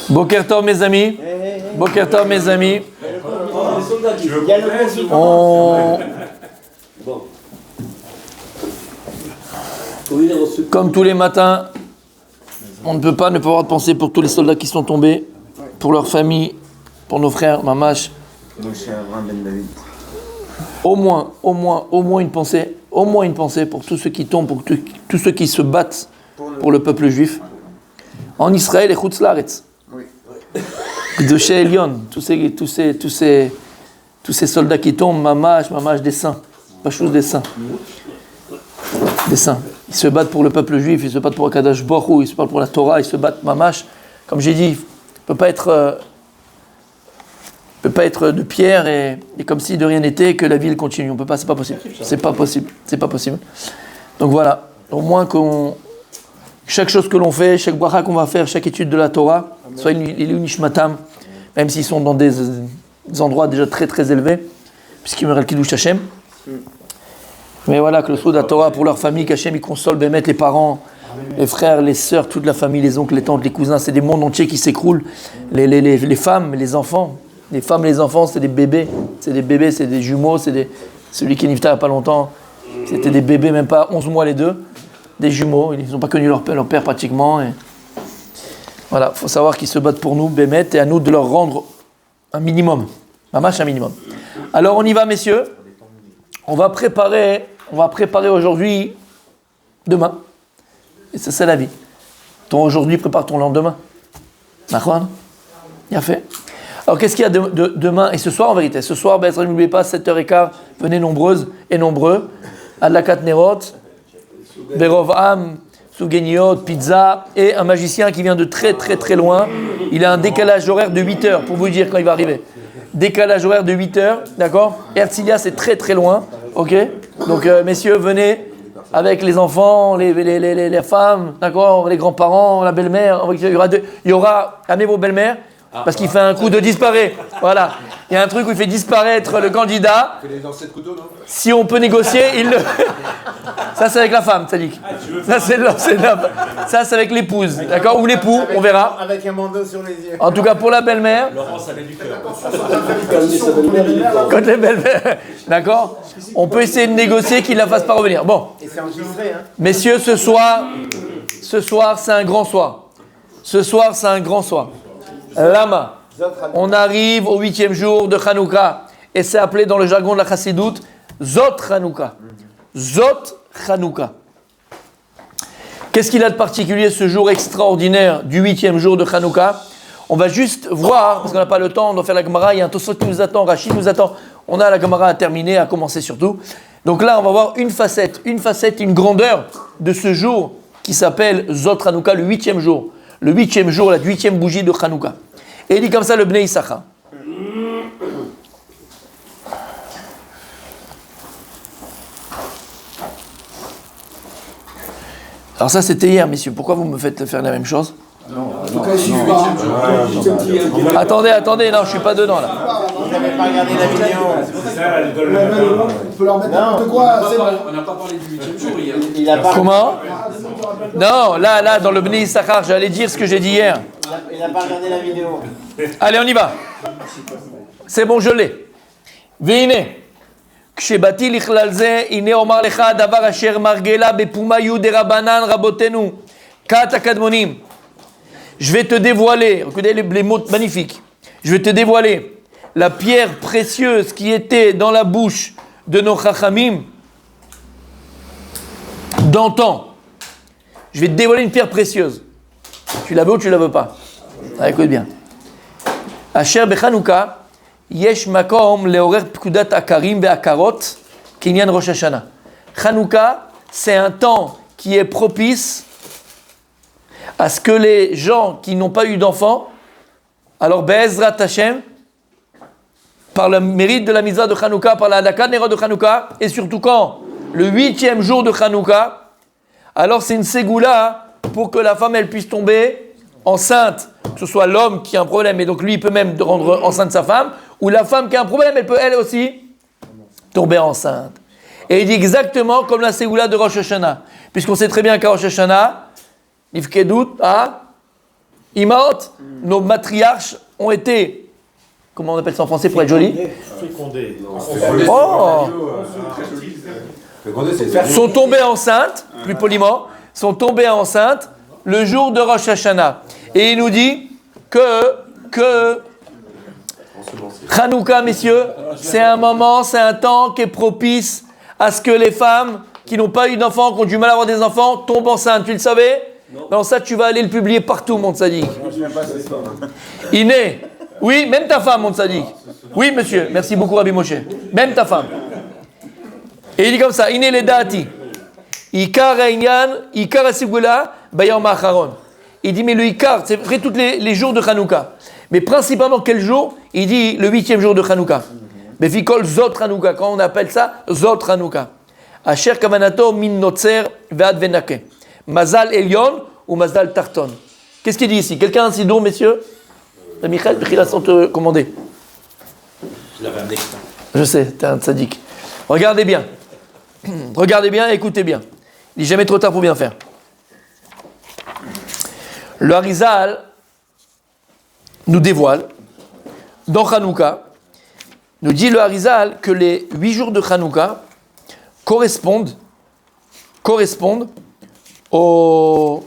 Boker Tov, mes amis. Boker Tov, mes amis. Comme tous les matins, on ne peut pas ne pas avoir de pensée pour tous les soldats qui sont tombés, pour leurs familles, pour nos frères, Mamash. Au moins une pensée pour tous ceux qui tombent, pour tous ceux qui se battent pour le peuple juif. En Israël et Chutz Laaretz. Gdoshei Elyon, tous ces soldats qui tombent, Mamash des saints, pas chose des saints. Des saints. Ils se battent pour le peuple juif, ils se battent pour Akadosh Baruch Hu, ils se battent pour la Torah, ils se battent Mamash. Comme j'ai dit, peut pas être de pierre et comme si de rien n'était que la vie continue. On peut pas, c'est pas possible. Donc voilà, au moins chaque chose que l'on fait, chaque bracha qu'on va faire, chaque étude de la Torah, soit une nishmatam, même s'ils sont dans des endroits déjà très très élevés, puisqu'ils meurent le Kiddush Hashem. Mais voilà, que le sceau de la Torah pour leur famille, qu'Hachem il console, Bémet, les parents, les frères, les sœurs, toute la famille, les oncles, les tantes, les cousins, c'est des mondes entiers qui s'écroulent. Les femmes, les enfants. Les femmes et les enfants, c'est des bébés. C'est des jumeaux, celui qui est nifta il n'y a pas longtemps, c'était des bébés, même pas 11 mois les deux. Des jumeaux, ils n'ont pas connu leur père pratiquement. Et voilà, il faut savoir qu'ils se battent pour nous, Bémet, et à nous de leur rendre un minimum. Mamash, un minimum. Alors on y va, messieurs. On va préparer aujourd'hui, demain. Et c'est ça la vie. Ton aujourd'hui prépare ton lendemain. D'accord ? Bien fait. Alors qu'est-ce qu'il y a demain et ce soir en vérité ? Ce soir, n'oubliez pas, 7h15, venez nombreuses et nombreux. Adlakat Nerot, Berov Am, Sougeniot, pizza et un magicien qui vient de très très très loin. Il a un décalage horaire de 8h pour vous dire quand il va arriver. Décalage horaire de 8h, d'accord ? Herzliya, c'est très très loin, ok ? Donc messieurs, venez avec les enfants, les femmes, d'accord ? Les grands-parents, la belle-mère. Il y aura, amenez vos belles-mères. Parce qu'il fait un coup de disparaître. Voilà. Il y a un truc où il fait disparaître le candidat. Si on peut négocier, il le. Ça, c'est avec la femme, Tzadik. Ça, c'est avec l'épouse. D'accord ? Ou l'époux, on verra. Avec un bandeau sur les yeux. En tout cas, pour la belle-mère. Laurent, ça met du cœur. Contre les belles-mères. D'accord ? On peut essayer de négocier qu'il ne la fasse pas revenir. Bon. Et c'est enregistré, hein ? Messieurs, ce soir, c'est un grand soir. Ce soir, c'est un grand soir. Lama, on arrive au 8e jour de Hanouka et c'est appelé dans le jargon de la Chassidoute Zot Hanouka. Zot Hanouka. Qu'est-ce qu'il a de particulier ce jour extraordinaire du 8e jour de Hanouka ? On va juste voir, parce qu'on n'a pas le temps, on doit faire la Gemara, il y a un Tosfot qui nous attend, Rachid nous attend, on a la Gemara à terminer, à commencer surtout. Donc là, on va voir une facette, une grandeur de ce jour qui s'appelle Zot Hanouka, le 8e jour. Le 8e jour, la 8e bougie de Hanouka. Et il dit comme ça le Bnei Issachar. Alors ça c'était hier, messieurs. Pourquoi vous me faites faire la même chose ? Attendez, non, je suis pas dedans là. Vous n'avez pas regardé la vidéo. On peut leur mettre n'importe quoi. On n'a pas parlé du 8e jour hier. Il a pas, Comment ? Non, là, dans le Bnei Issachar, j'allais dire ce que j'ai dit hier. il a pas regardé la vidéo. Allez, on y va. C'est bon, je l'ai. Veine. כשבאתי לכלל זה, הנה אומר לך הדבר אשר מרגלה בפומיו דרבנן רבותינו, כת הקדמונים. Je vais te dévoiler, regardez les mots magnifiques. Je vais te dévoiler la pierre précieuse qui était dans la bouche de nos chachamim d'antan. Je vais te dévoiler une pierre précieuse. Tu la veux ou tu la veux pas ? Ah, écoute bien. Asher bechanouka, yesh makom leorer pkudat akarim ve'akarot kinyan Rosh Hashanah. Chanouka, c'est un temps qui est propice à ce que les gens qui n'ont pas eu d'enfants, alors Be'ezrat Hashem, par le mérite de la mitzvah de Chanouka, par la Hadaka Nerot de Chanouka, et surtout quand le 8e jour de Chanouka, alors c'est une ségoula pour que la femme elle puisse tomber enceinte, que ce soit l'homme qui a un problème et donc lui il peut même rendre enceinte sa femme, ou la femme qui a un problème elle peut elle aussi tomber enceinte. Et il dit exactement comme la ségoula de Rosh Hashanah, puisqu'on sait très bien qu'à Rosh Hashanah, Nifkedut à Imaot, nos matriarches ont été, comment on appelle ça en français pour être joli? Fécondé. Oh! Sont tombées enceintes, plus poliment, sont tombées enceintes le jour de Rosh Hashanah. Et il nous dit que Hanouka, messieurs, c'est un moment, c'est un temps qui est propice à ce que les femmes qui n'ont pas eu d'enfants, qui ont du mal à avoir des enfants, tombent enceintes. Tu le savais? Non, ça, tu vas aller le publier partout, mon tzaddik. Il naît. Oui, même ta femme, mon tzaddik. Oui, monsieur. Merci beaucoup, Rabbi Moshe. Même ta femme. Et il dit comme ça, Iné le dati. Ikar Einyan, Ikar Asigula, Bayam Acharon. Il dit, mais le Ikar, c'est vrai tous les jours de Hanouka. Mais principalement, quel jour? Il dit, le 8e jour de Hanouka. Befikol Zot Hanouka. Quand on appelle ça, Zot Hanouka. Asher Kavanato min notzer ve'ad venake. Mazal Elyon ou Mazal Tarton. Qu'est-ce qu'il dit ici? Quelqu'un a un sidon, messieurs? Michael, il a sans te commander. Je l'avais amené. Je sais, t'es un tzaddik. Regardez bien. Regardez bien, écoutez bien. Il n'est jamais trop tard pour bien faire. Le Harizal nous dévoile, dans Hanouka, nous dit le Harizal que les 8 jours de Hanouka correspondent aux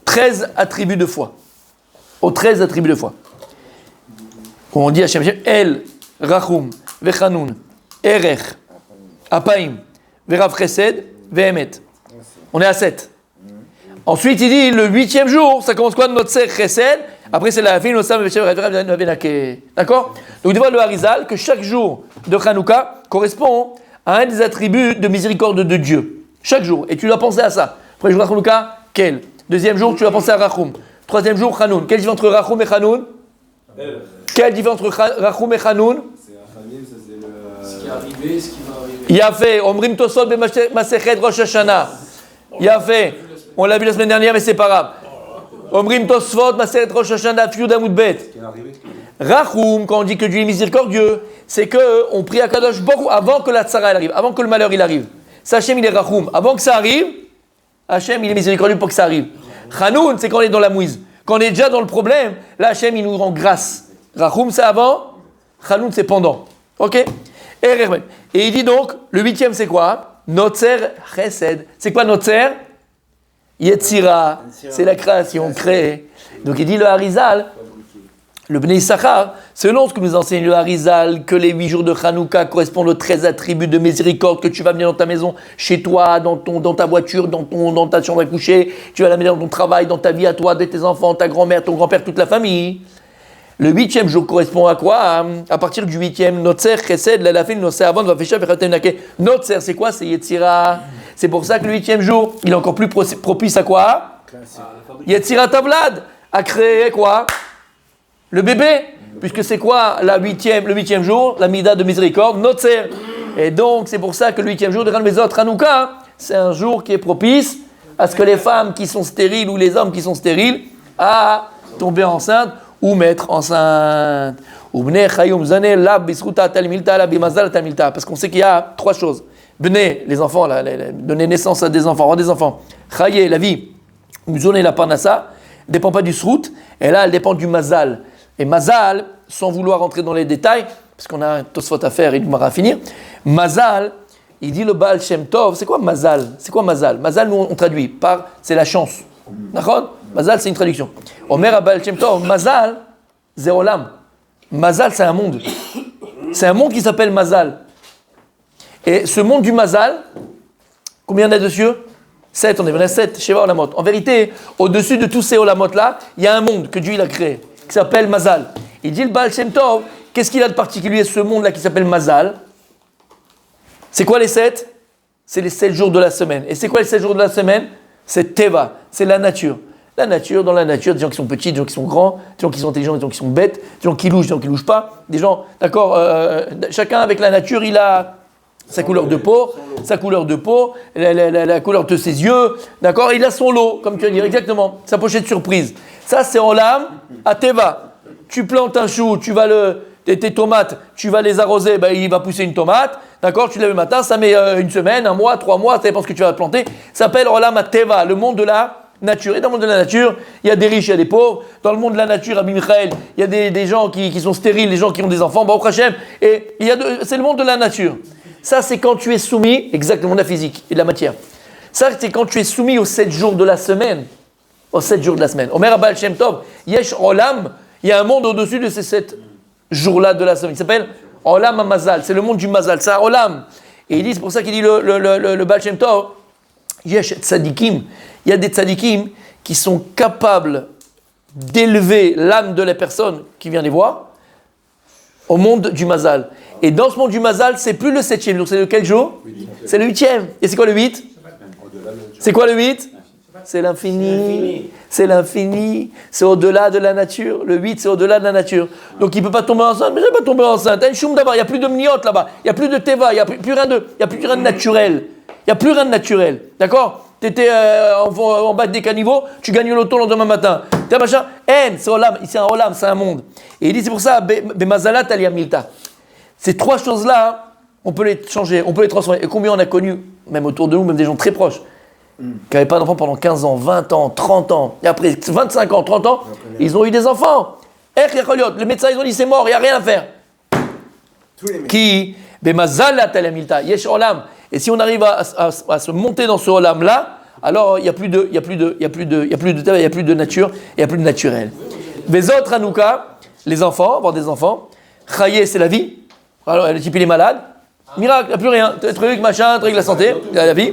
13 attributs de foi. Aux 13 attributs de foi. Comme on dit Hashem, El, Rachum, Vechanun, Erech, Apaim, Verav Chesed, Vehemet. On est à 7. Ensuite, il dit le 8e jour, ça commence quoi? Notzer Chesed. Après, c'est la fin, d'accord? Donc, il voit le Harizal que chaque jour de Hanouka correspond à un des attributs de miséricorde de Dieu. Chaque jour. Et tu dois penser à ça. Premier jour de Hanouka, quel? Deuxième jour, tu dois penser à Rachum. Troisième jour, Hanoun. Quelle différence entre Rachum et Hanoun? Quelle différence entre Rachum et Hanoun? Ce qui est arrivé, ce qui va arriver. Il a fait Omrim Tosot B'Masechet Rosh Hashanah. Il a fait, on l'a vu la semaine dernière, mais c'est pas grave. Omrim Tosfot Masechet Rosh Hashanah Fiud Amud Bet. Rachum, quand on dit que Dieu est miséricordieux, c'est que on prie à Kadosh Baruch avant que la tzara arrive, avant que le malheur il arrive. Ça, Hachem il est Rachum. Avant que ça arrive, Hachem il est miséricordieux pour que ça arrive. Hanoun, c'est quand on est dans la mouise. Quand on est déjà dans le problème, là Hachem il nous rend grâce. Rachum c'est avant, Hanoun c'est pendant. Ok? Et il dit donc, le 8e c'est quoi? Notzer Chesed. C'est quoi Notzer? Yetzira. C'est la création, créée. Donc il dit le Harizal, le Bnei Issachar, selon ce que nous enseigne le Harizal, que les 8 jours de Hanouka correspondent aux 13 attributs de miséricorde que tu vas venir dans ta maison, chez toi, dans ta voiture, dans ta chambre à coucher, tu vas l'amener dans ton travail, dans ta vie à toi, de tes enfants, ta grand-mère, ton grand-père, toute la famille. Le 8e jour correspond à quoi? À partir du 8e, Notzer, Chesed, la fin, Notzer, avant, Vafesha, Vechatenake. Notzer, c'est quoi? C'est Yetzira. C'est pour ça que le 8e jour, il est encore plus propice à quoi? Yetzira Tablad, à créer quoi? Le bébé, puisque c'est quoi le 8e jour, la Mida de miséricorde, Notzer. Et donc, c'est pour ça que le 8e jour de Hanouka, Hanouka, c'est un jour qui est propice à ce que les femmes qui sont stériles ou les hommes qui sont stériles, à tomber enceinte ou mettre enceinte. Parce qu'on sait qu'il y a 3 choses. Bne, les enfants, donner naissance à des enfants, avoir des enfants. Chaye, la vie. Muzone, la parnassa, ne dépend pas du srout, et là, elle dépend du mazal. Et mazal, sans vouloir rentrer dans les détails, parce qu'on a un tosfot à faire et une mara à finir, mazal, il dit le Baal Shem Tov, c'est quoi mazal? C'est quoi mazal? Mazal, nous on traduit par, c'est la chance. D'accord? Mazal, c'est une traduction. Omer à Baal Shem Tov, mazal, c'est olam. Mazal, c'est un monde. C'est un monde qui s'appelle mazal. Et ce monde du mazal, combien il y en a dessus? 7, on est à 7, Sheva Olamot. En vérité, au-dessus de tous ces Olamot-là, il y a un monde que Dieu il a créé, qui s'appelle Mazal. Il dit le Baal Shem Tov, qu'est-ce qu'il a de particulier ce monde-là qui s'appelle Mazal? C'est quoi les 7? C'est les 7 jours de la semaine. Et c'est quoi les 7 jours de la semaine? C'est Teva, c'est la nature. La nature, dans la nature, des gens qui sont petits, des gens qui sont grands, des gens qui sont intelligents, des gens qui sont bêtes, des gens qui louchent, des gens qui louchent pas, des gens, d'accord, chacun avec la nature, il a sa couleur de peau, la couleur de ses yeux, d'accord, il a son lot, comme tu vas dire, exactement, sa pochette surprise. Ça, c'est Olam à Teva. Tu plantes un chou, tes tomates, tu vas les arroser, il va pousser une tomate, d'accord, tu lèves le matin, ça met une semaine, un mois, 3 mois, ça dépend ce que tu vas planter. Ça s'appelle Olam à Teva, le monde de la nature. Et dans le monde de la nature, il y a des riches, il y a des pauvres. Dans le monde de la nature, Rabbi Michael, il y a des gens qui sont stériles, des gens qui ont des enfants, Baruch Hashem. Et c'est le monde de la nature. Ça, c'est quand tu es soumis, exactement, de la physique et de la matière. Ça, c'est quand tu es soumis aux 7 jours de la semaine. Aux 7 jours de la semaine. Omer Abba Shem Tov, Yesh Olam, il y a un monde au-dessus de ces 7 jours-là de la semaine. Il s'appelle Olam HaMazal. C'est le monde du Mazal. C'est un Olam. Et il dit, c'est pour ça qu'il dit le Baal Shem Tov, Yesh Tzadikim. Il y a des Tzadikim qui sont capables d'élever l'âme de la personne qui vient les voir au monde du Mazal. Et dans ce monde du Mazal, c'est plus le 7e. Donc c'est le quel jour? C'est le 8e. Et c'est quoi le 8? C'est quoi le 8? C'est l'infini. C'est l'infini. C'est au-delà de la nature. Le 8, c'est au-delà de la nature. Donc il ne peut pas tomber enceinte. Mais je ne vais pas tomber enceinte. Il n'y a plus de mniote là-bas. Il n'y a plus de teva. Il n'y a plus rien de naturel. Il n'y a plus rien de naturel. D'accord? Tu étais en bas des caniveaux, tu gagnes l'auto le lendemain matin. T'es machin. C'est olam. C'est un olam, c'est un monde. Et il dit, c'est pour ça, Bemazalat aliyamilta. Ces 3 choses-là, on peut les changer, on peut les transformer. Et combien on a connu, même autour de nous, même des gens très proches, qui n'avaient pas d'enfants pendant 15 ans, 20 ans, 30 ans, et après 25 ans, 30 ans, ils ont eu des enfants. Les médecins, ils ont dit c'est mort, il n'y a rien à faire. Qui Bemazalat aliyamilta, yesh olam. Et si on arrive à se monter dans ce olam-là, alors il n'y a plus de nature, il n'y a plus de naturel. Les autres Hanouka, les enfants, avoir des enfants, Chaye, c'est la vie. Alors le type il est malade, miracle, il n'y a plus rien, truc, machin, truc, la santé, la vie.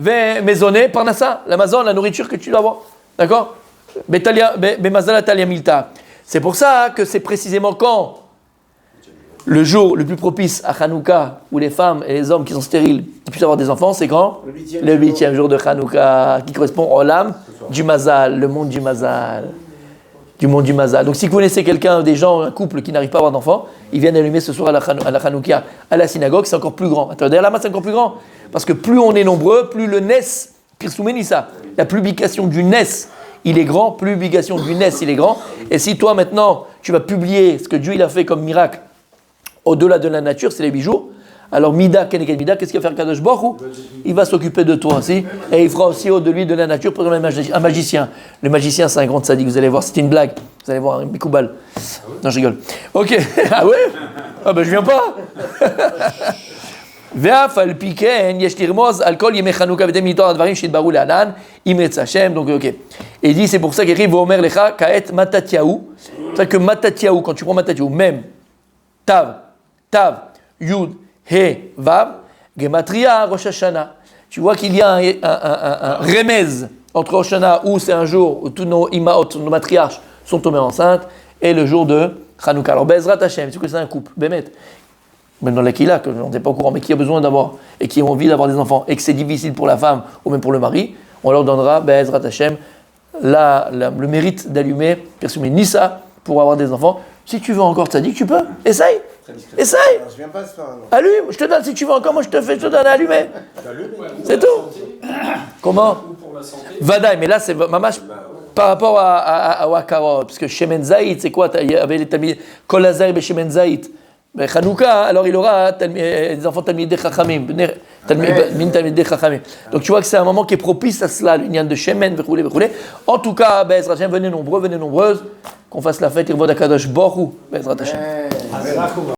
Maisonné, parnassa, l'Amazon, la nourriture que tu dois avoir. D'accord? Bemazalat aliyamilta. C'est pour ça que c'est précisément quand le jour le plus propice à Hanouka, où les femmes et les hommes qui sont stériles puissent avoir des enfants, c'est quand? Le 8e jour de Hanouka, qui correspond au Olam du Mazal, le monde du Mazal. Du monde du Mazal. Donc si vous connaissez quelqu'un, des gens, un couple qui n'arrive pas à avoir d'enfants, ils viennent allumer ce soir à la Hanouka, à la synagogue, c'est encore plus grand. D'ailleurs là-bas c'est encore plus grand, parce que plus on est nombreux, plus le Nes, Pirsoumenissa, la publication du Nes, il est grand, plus publication du Nes, il est grand. Et si toi maintenant, tu vas publier ce que Dieu il a fait comme miracle, au-delà de la nature, c'est les 8 jours. Alors, Mida, Mida, qu'est-ce qu'il va faire Kadosh Baruch Hu? Il va s'occuper de toi aussi. Et il fera aussi au-delà de la nature pour un magicien. Le magicien, c'est un grand sadique. Vous allez voir, c'est une blague. Vous allez voir, un bikoubal. Non, je rigole. Ok. Ah ouais? Ah ben, je viens pas. Donc, ok. Et il dit, c'est pour ça qu'il arrive au Omer Lecha, Kaet Matatiaou. C'est-à-dire que Matatiaou, quand tu prends Matatiaou, même, Tav, Yud, He, Vav, Gematria, Rosh Hashanah. Tu vois qu'il y a un remez entre Rosh Hashanah, où c'est un jour où tous nos imaot, nos matriarches, sont tombés enceintes, et le jour de Hanouka. Alors, Bezrat Hashem, c'est que c'est un couple, Bémet. Même dans la Kila, que on n'est pas au courant, mais qui a besoin d'avoir, et qui a envie d'avoir des enfants, et que c'est difficile pour la femme, ou même pour le mari, on leur donnera, Bezrat Hashem, le mérite d'allumer, Pirsumé Nissa, pour avoir des enfants. Si tu veux encore tzaddik, tu peux. Essaye. Essaye. Je viens pas ce soir. Allume. Je te donne. Si tu veux encore, moi je te donne à allumer. C'est tout. Comment? Vadaï. Mais là, c'est mamash par rapport à Wakaro. Parce que Shemen Zaït, c'est quoi? Il y avait les Talmid Kol Hazar be Shemen Zaït. Chanouka, alors il aura des enfants Talmidei Chachamim. Talmidei Chachamim. Donc tu vois que c'est un moment qui est propice à cela, l'union de Shemen, verroulé. En tout cas, Bezrat Hashem, venez nombreux, venez nombreuses. Qu'on fasse la fête, Irvod HaKadosh Baruch Hu, Bezrat Hashem.